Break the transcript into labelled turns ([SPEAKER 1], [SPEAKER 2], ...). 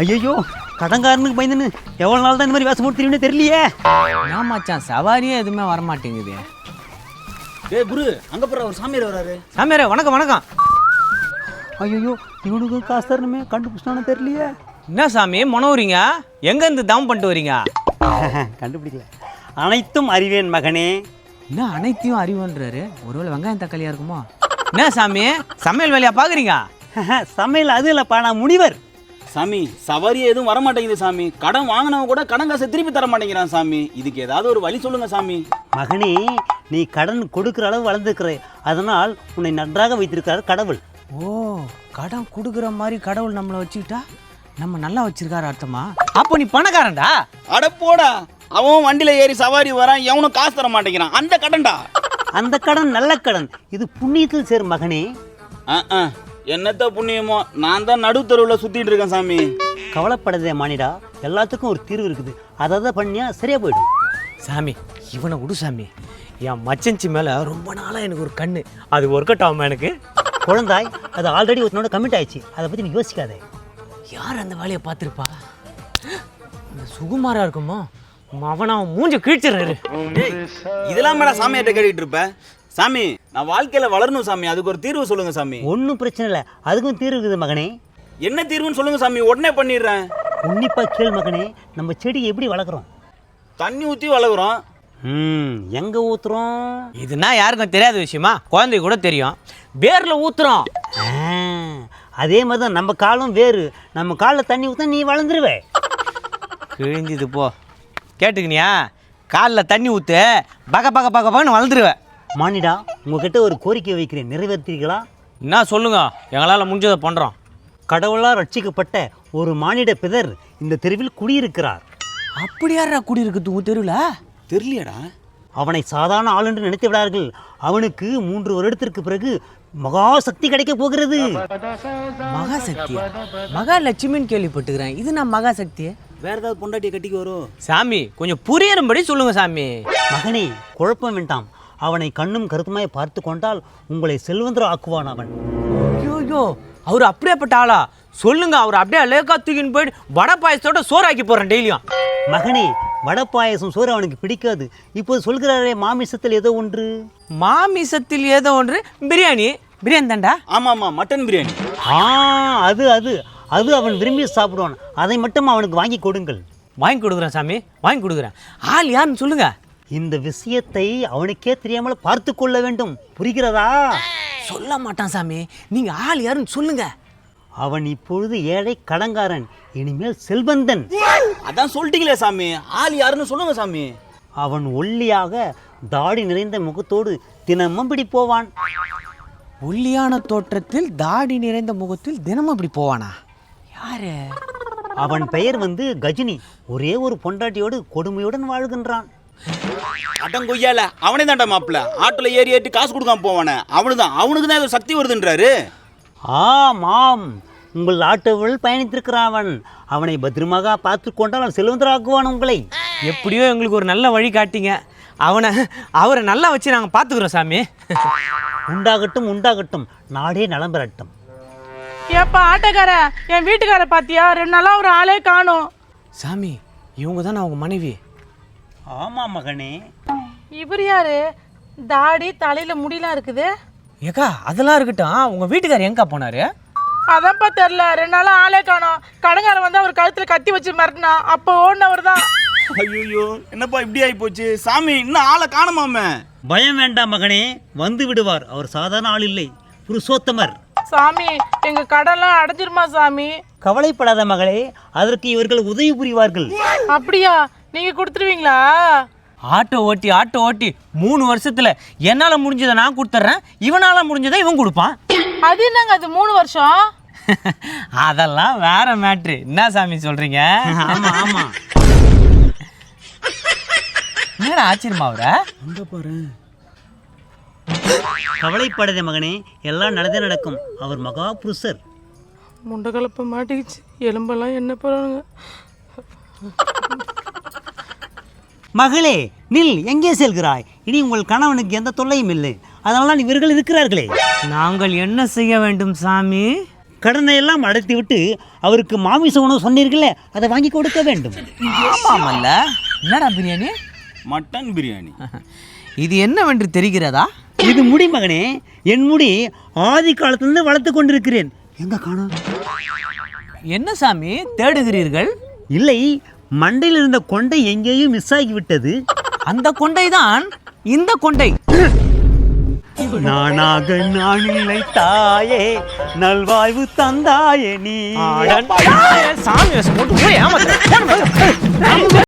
[SPEAKER 1] ஐயோ கடன்காரனுக்கு பயந்துன்னு எவ்வளோ நாள் தான் இந்த மாதிரி வேஷம் போட்டு தெரியும்னு தெரியலையே.
[SPEAKER 2] நான் மச்சான் சவாரியே எதுவுமே வரமாட்டேங்குது.
[SPEAKER 3] ஏ குரு, அங்கே போகிற ஒரு சாமியார் வராரு.
[SPEAKER 2] சாமியாரே வணக்கம் வணக்கம்.
[SPEAKER 1] ஐயோ இவனுக்கு காசு தரணுமே, கண்டுபிடிச்சானு தெரியலையே.
[SPEAKER 2] என்ன சாமி மனோறீங்க? எங்கேருந்து தவம் பண்ணிட்டு வரீங்க?
[SPEAKER 1] கண்டுபிடிக்கல. அனைத்தும் அறிவேன் மகனே.
[SPEAKER 2] என்ன அனைத்தையும் அறிவுன்றாரு? ஒருவேளை வெங்காயம் தக்காளியாக இருக்குமோ? என்ன சாமி சமையல் வேலையா பார்க்குறீங்க?
[SPEAKER 1] சமையல் அது இல்லைப்பா, நான் முனிவர்.
[SPEAKER 3] சாமி சவாரியே எதுவும் வரமாட்டேங்குது சாமி. கடன் வாங்கினவங்க கூட கடன் காசை திருப்பி தர மாட்டேங்கிறான் சாமி. இதுக்கு ஏதாவது ஒரு வழி சொல்லுங்க சாமி.
[SPEAKER 1] மகனே, நீ கடன் கொடுக்குற அளவு வளர்ந்துருக்கிற, அதனால் உன்னை நன்றாக வைத்திருக்கிறார் கடவுள்.
[SPEAKER 2] ஓ, கடன் கொடுக்குற மாதிரி கடவுள் நம்மளை வச்சுக்கிட்டா நம்ம நல்லா வச்சிருக்காரு அர்த்தமா? அப்போ நீ பணக்காரன்டா?
[SPEAKER 3] அட போடா, அவன் வண்டியில ஏறி சவாரி வரான், எவனும் காசு தர மாட்டேங்கிறான். அந்த கடன்டா.
[SPEAKER 1] அந்த கடன் நல்ல கடன், இது புண்ணியத்தில் சேரும் மகனே.
[SPEAKER 3] என்னத்த புண்ணியமோ, நான் தான் நடுத்தருவில் சுத்திட்டு இருக்கேன் சாமி.
[SPEAKER 1] கவலைப்படாதே மானிடா, எல்லாத்துக்கும் ஒரு தீர்வு இருக்குது. அதை பண்ணியா சரியா போயிடும்.
[SPEAKER 2] சாமி இவனை விடு சாமி. என் மச்சஞ்சி மேலே ரொம்ப நாளாக எனக்கு ஒரு கண்ணு, அது ஒர்க் அவுட் ஆகுமா எனக்கு?
[SPEAKER 1] குழந்தாய், அது ஆல்ரெடி ஒருத்தனோட கமிட் ஆயிடுச்சு, அதை பற்றி நீ யோசிக்காதே.
[SPEAKER 2] யார் அந்த வேலையை பார்த்துருப்பா? இந்த சுகுமாரா இருக்குமோ? அவனை அவன் மூஞ்ச கிழிச்சிடுறாரு.
[SPEAKER 3] இதெல்லாம் மேடம் சாமியார்ட்ட கேட்டுட்டு இருப்பேன். சாமி, நான் வாழ்க்கையில வளரணும் சாமி, அதுக்கு ஒரு தீர்வு சொல்லுங்க சாமி.
[SPEAKER 1] ஒன்றும் பிரச்சனை இல்லை, அதுக்கும் தீர்வு இருக்குது மகனே.
[SPEAKER 3] என்ன தீர்வுன்னு சொல்லுங்க சாமி, உடனே பண்ணிடுறேன்.
[SPEAKER 1] உன்னிப்பா கேள் மகனே. நம்ம செடி எப்படி வளர்க்குறோம்?
[SPEAKER 3] தண்ணி ஊற்றி வளர்க்குறோம்.
[SPEAKER 1] எங்கே ஊற்றுறோம்?
[SPEAKER 2] இதுனா யாருக்கும் தெரியாத விஷயமா? குழந்தை கூட தெரியும். வேரில் ஊற்றுறோம்.
[SPEAKER 1] அதே மாதிரி தான் நம்ம காலம் வேறு. நம்ம காலில் தண்ணி ஊற்ற நீ வளர்ந்துருவே.
[SPEAKER 2] கிழிஞ்சுது போ. கேட்டுக்கினியா? காலில் தண்ணி ஊற்று, பகன்னு வளர்ந்துருவேன்.
[SPEAKER 1] மானிடா, உங்ககிட்ட ஒரு கோரிக்கை வைக்கிறேன், நிறைவேற்றீர்களா?
[SPEAKER 2] என்ன சொல்லுங்க, எங்களால் முடிஞ்சதை பண்ணுறோம்.
[SPEAKER 1] கடவுளால் ரட்சிக்கப்பட்ட ஒரு மானிட பிதர் இந்த தெருவில் குடியிருக்கிறார்.
[SPEAKER 2] அப்படி யாரா குடியிருக்கு உங்கள் தெருவில்?
[SPEAKER 3] தெரியலையடா.
[SPEAKER 1] அவனை சாதாரண ஆள் என்று நினைத்து விடார்கள். அவனுக்கு 3 வருடத்திற்கு பிறகு மகாசக்தி கிடைக்க போகிறது.
[SPEAKER 2] மகாசக்தி? மகாலட்சுமின்னு கேள்விப்பட்டுக்கிறேன். இது நான் மகாசக்தி
[SPEAKER 3] வேற ஏதாவது பொண்டாட்டியை கட்டிக்கு வரும்.
[SPEAKER 2] சாமி கொஞ்சம் புரியும்படி சொல்லுங்க சாமி.
[SPEAKER 1] மகனே, குழப்பம் வேண்டாம். அவனை கண்ணும் கருத்துமாய் பார்த்து கொண்டால் உங்களை செல்வந்தர் ஆக்குவான் அவன்.
[SPEAKER 2] ஐயோ, அவர் அப்படியேப்பட்ட ஆளா? சொல்லுங்க, அவர் அப்படியே லேக்கா தூக்கின்னு போயிட்டு வடை பாயசத்தோட சோறாக்கி போறேன் டெய்லியும்.
[SPEAKER 1] மகனே, வடை பாயசம் சோறு அவனுக்கு பிடிக்காது. இப்போது சொல்கிறாரே, மாமிசத்தில் ஏதோ ஒன்று.
[SPEAKER 2] மாமிசத்தில் ஏதோ ஒன்று? பிரியாணி. பிரியாணி தாண்டா?
[SPEAKER 3] ஆமா ஆமா, மட்டன் பிரியாணி.
[SPEAKER 1] அது அது அது அவன் விரும்பி சாப்பிடுவான். அதை மட்டும் அவனுக்கு வாங்கி கொடுங்கள்.
[SPEAKER 2] வாங்கி கொடுக்குறேன் சாமி, வாங்கி கொடுக்குறேன். ஆள் யாருன்னு சொல்லுங்க.
[SPEAKER 1] இந்த விஷயத்தை அவனுக்கே தெரியாமல் பார்த்து கொள்ள வேண்டும். புரிகிறதா?
[SPEAKER 2] சொல்ல மாட்டான் சாமி, நீங்க ஆள் யாருன்னு சொல்லுங்க.
[SPEAKER 1] அவன் இப்பொழுது ஏழை கடங்காரன், இனிமேல் செல்வந்தன்.
[SPEAKER 3] அதான் சொல்லிட்டீங்களே சாமி, ஆள் யாருன்னு சொல்லுங்க சாமி.
[SPEAKER 1] அவன் ஒல்லியாக தாடி நிறைந்த முகத்தோடு தினமும் இப்படி போவான்.
[SPEAKER 2] ஒல்லியான தோற்றத்தில் தாடி நிறைந்த முகத்தில் தினமும் இப்படி போவானா? யாரு?
[SPEAKER 1] அவன் பெயர் கஜினி. ஒரே ஒரு பொண்டாட்டியோடு கொடுமையுடன் வாழ்கின்றான்.
[SPEAKER 3] அடங்கொய்யால அவனே தாண்டா மாப்பிள்ள. ஆட்டோல ஏறி ஏற்றி காசு கொடுக்காம போவானே அவனுக்கு தான் சக்தி வருதுன்றாரு.
[SPEAKER 1] ஆமாம், உங்கள் ஆட்டோவில் பயணித்திருக்கிறான் அவன். அவனை பத்திரமாக பார்த்து கொண்டால் அவன் செல்வந்தராக்குவான் உங்களை.
[SPEAKER 2] எப்படியோ எங்களுக்கு ஒரு நல்ல வழி காட்டிங்க. அவரை நல்லா வச்சு நாங்கள் பார்த்துக்குறோம் சாமி.
[SPEAKER 1] உண்டாகட்டும் உண்டாகட்டும், நாடே நலம் பெறட்டும்.
[SPEAKER 4] ஏப்பா ஆட்டோக்கார, என் வீட்டுக்கார பாத்தியா? 2 நாளா ஒரு ஆளே காணோம்.
[SPEAKER 2] சாமி, இவங்க தானே அவங்க மனைவி?
[SPEAKER 1] ஆமாம் மகனே.
[SPEAKER 4] இவர் யாரு? தாடி தலையில முடியெல்லாம் இருக்குது.
[SPEAKER 2] ஏக்கா அதெல்லாம் இருக்கட்டும், உங்க வீட்டுக்காரர் எங்கக்கா போனாரு?
[SPEAKER 4] அதான்ப்பா தெரியல, 2 நாளா ஆளே காணோம். கடங்காரன் வந்து அவர் கழுத்துல கத்தி வச்சு மிரட்டினா, அப்போ ஓடினவர் தான்.
[SPEAKER 3] ஐயோ, என்னப்பா இப்படி ஆகி போச்சு சாமி, இன்னும் ஆளை காணுமாமே.
[SPEAKER 1] பயம் வேண்டாம் மகனே, வந்து விடுவார். அவர் சாதாரண ஆள் இல்லை, புருஷோத்தமர்.
[SPEAKER 4] சாமி, எங்க கடன்லாம் அடைஞ்சிருமா சாமி?
[SPEAKER 1] கவலைப்படாத மகளே, அதற்கு இவர்கள் உதவி புரிவார்கள்.
[SPEAKER 4] அப்படியா? நீங்க கொடுத்துருவீங்களா?
[SPEAKER 2] ஆட்டோ ஓட்டி 3 வருஷத்துல என்னால முடிஞ்சதை நான் கொடுத்துட்றேன், இவனால முடிஞ்சதை இவன் கொடுப்பான்.
[SPEAKER 4] அது என்னங்க, அது 3 வருஷம்?
[SPEAKER 2] அதெல்லாம் வேற மேட்ரு. என்ன சாமி சொல்றீங்க?
[SPEAKER 1] ஆமா ஆமா.
[SPEAKER 2] என்ன ஆச்சரியமா அவரை?
[SPEAKER 1] கவலைப்படாத மகனே, எல்லாம் நடந்தே நடக்கும். அவர் மகா புருஷர்.
[SPEAKER 4] முண்டகலப்ப மாட்டிக்கிச்சு, எலும்பெல்லாம் என்ன போறாங்க.
[SPEAKER 1] மகளே, நில், எங்கே செல்கிறாய்? இனி உங்கள் கணவனுக்கு எந்த தொல்லையும் இல்லை, அதனால இவர்கள் இருக்கிறார்களே.
[SPEAKER 2] நாங்கள் என்ன செய்ய வேண்டும் சாமி?
[SPEAKER 1] கடனை எல்லாம் அடைத்து விட்டு அவருக்கு மாமிச உணவு சொன்னீர்களே அதை வாங்கி கொடுக்க வேண்டும்.
[SPEAKER 2] ஆமாமல்ல. என்னடா பிரியாணி?
[SPEAKER 3] மட்டன் பிரியாணி.
[SPEAKER 2] இது என்னவென்று தெரிகிறதா?
[SPEAKER 1] இது முடி மகனே, என் முடி ஆதி காலத்திலிருந்து வளர்த்து கொண்டிருக்கிறேன். எங்க காணோம்?
[SPEAKER 2] என்ன சாமி தேடுகிறீர்கள்?
[SPEAKER 1] இல்லை, மண்டையில் இருந்த கொண்டை எங்கேயும் மிஸ் ஆகிவிட்டது.
[SPEAKER 2] அந்த கொண்டை தான் இந்த கொண்டை.
[SPEAKER 1] நானாக நான் இல்லை தாயே, நல்வாழ்வு தந்தாயே நீ.
[SPEAKER 2] சாமி வேஷம் போட்டு போய் ஏமாத்துற.